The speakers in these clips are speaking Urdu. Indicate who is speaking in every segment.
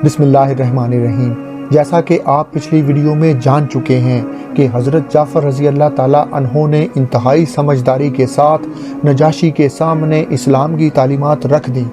Speaker 1: بسم اللہ الرحمن الرحیم۔ جیسا کہ آپ پچھلی ویڈیو میں جان چکے ہیں کہ حضرت جعفر رضی اللہ تعالیٰ عنہ نے انتہائی سمجھداری کے ساتھ نجاشی کے سامنے اسلام کی تعلیمات رکھ دیں،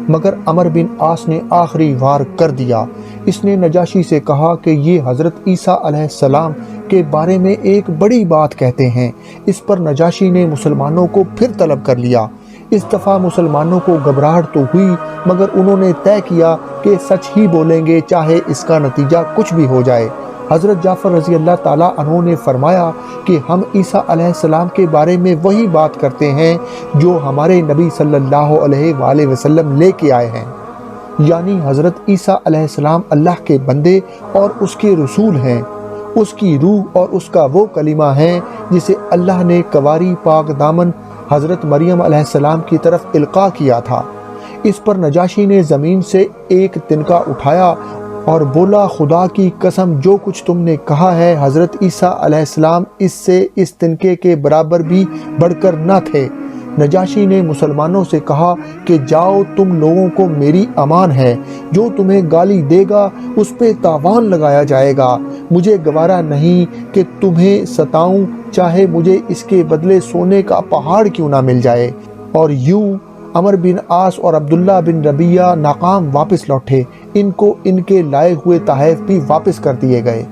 Speaker 1: مگر عمر بن عاص نے آخری وار کر دیا۔ اس نے نجاشی سے کہا کہ یہ حضرت عیسیٰ علیہ السلام کے بارے میں ایک بڑی بات کہتے ہیں۔ اس پر نجاشی نے مسلمانوں کو پھر طلب کر لیا۔ اس دفعہ مسلمانوں کو گھبراہٹ تو ہوئی، مگر انہوں نے طے کیا کہ سچ ہی بولیں گے، چاہے اس کا نتیجہ کچھ بھی ہو جائے۔ حضرت جعفر رضی اللہ تعالیٰ عنہ نے فرمایا کہ ہم عیسیٰ علیہ السلام کے بارے میں وہی بات کرتے ہیں جو ہمارے نبی صلی اللہ علیہ وآلہ وسلم لے کے آئے ہیں، یعنی حضرت عیسیٰ علیہ السلام اللہ کے بندے اور اس کے رسول ہیں، اس کی روح اور اس کا وہ کلمہ ہے جسے اللہ نے کواری پاک دامن حضرت مریم علیہ السلام کی طرف القاء کیا تھا۔ اس پر نجاشی نے زمین سے ایک تنکا اٹھایا اور بولا، خدا کی قسم جو کچھ تم نے کہا ہے، حضرت عیسیٰ علیہ السلام اس سے اس تنکے کے برابر بھی بڑھ کر نہ تھے۔ نجاشی نے مسلمانوں سے کہا کہ جاؤ، تم لوگوں کو میری امان ہے، جو تمہیں گالی دے گا اس پہ تاوان لگایا جائے گا۔ مجھے گوارا نہیں کہ تمہیں ستاؤں، چاہے مجھے اس کے بدلے سونے کا پہاڑ کیوں نہ مل جائے۔ اور یوں عمر بن عاص اور عبداللہ بن ربیعہ ناکام واپس لوٹے۔ ان کو ان کے لائے ہوئے تحائف بھی واپس کر دیے گئے۔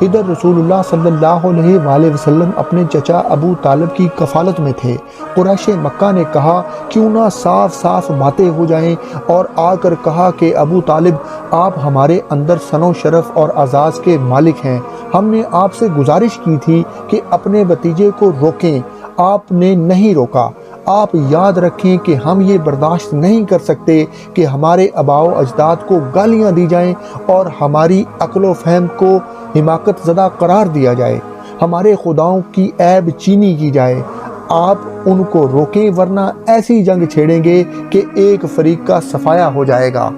Speaker 1: ادھر رسول اللہ صلی اللہ علیہ وآلہ وسلم اپنے چچا ابو طالب کی کفالت میں تھے۔ قریش مکہ نے کہا کیوں نہ صاف صاف باتیں ہو جائیں، اور آ کر کہا کہ ابو طالب، آپ ہمارے اندر سن و شرف اور اعزاز کے مالک ہیں۔ ہم نے آپ سے گزارش کی تھی کہ اپنے بھتیجے کو روکیں، آپ نے نہیں روکا۔ آپ یاد رکھیں کہ ہم یہ برداشت نہیں کر سکتے کہ ہمارے آباء و اجداد کو گالیاں دی جائیں اور ہماری عقل و فہم کو حماقت زدہ قرار دیا جائے، ہمارے خداؤں کی عیب چینی کی جائے۔ آپ ان کو روکیں، ورنہ ایسی جنگ چھیڑیں گے کہ ایک فریق کا صفایا ہو جائے گا۔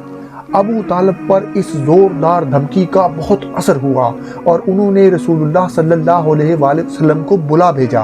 Speaker 1: ابو طالب پر اس زوردار دھمکی کا بہت اثر ہوا اور انہوں نے رسول اللہ صلی اللہ علیہ وآلہ وسلم کو بلا بھیجا۔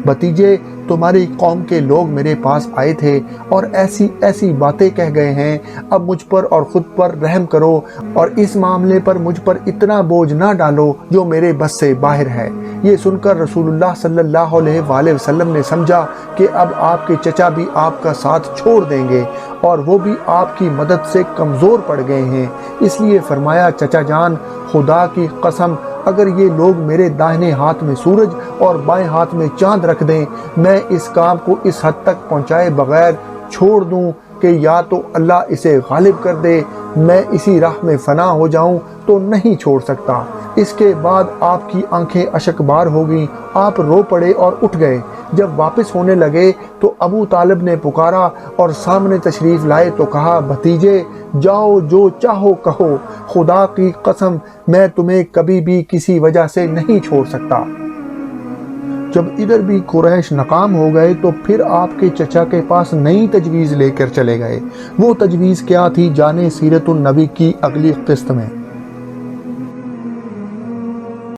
Speaker 1: بھتیجے، تمہاری قوم کے لوگ میرے پاس آئے تھے اور ایسی ایسی باتیں کہہ گئے ہیں، اب مجھ پر اور خود پر رحم کرو اور اس معاملے پر مجھ پر اتنا بوجھ نہ ڈالو جو میرے بس سے باہر ہے۔ یہ سن کر رسول اللہ صلی اللہ علیہ وآلہ وسلم نے سمجھا کہ اب آپ کے چچا بھی آپ کا ساتھ چھوڑ دیں گے اور وہ بھی آپ کی مدد سے کمزور پڑ گئے ہیں، اس لیے فرمایا، چچا جان، خدا کی قسم، اگر یہ لوگ میرے داہنے ہاتھ میں سورج اور بائیں ہاتھ میں چاند رکھ دیں، میں اس کام کو اس حد تک پہنچائے بغیر چھوڑ دوں کہ یا تو اللہ اسے غالب کر دے، میں اسی راہ میں فنا ہو جاؤں تو نہیں چھوڑ سکتا۔ اس کے بعد آپ کی آنکھیں اشک بار ہو گئیں، آپ رو پڑے اور اٹھ گئے۔ جب واپس ہونے لگے تو ابو طالب نے پکارا اور سامنے تشریف لائے تو کہا، بھتیجے، جاؤ، جو چاہو کہو، خدا کی قسم میں تمہیں کبھی بھی کسی وجہ سے نہیں چھوڑ سکتا۔ جب ادھر بھی قریش ناکام ہو گئے تو پھر آپ کے چچا کے پاس نئی تجویز لے کر چلے گئے۔ وہ تجویز کیا تھی، جانے سیرت النبی کی اگلی قسط میں۔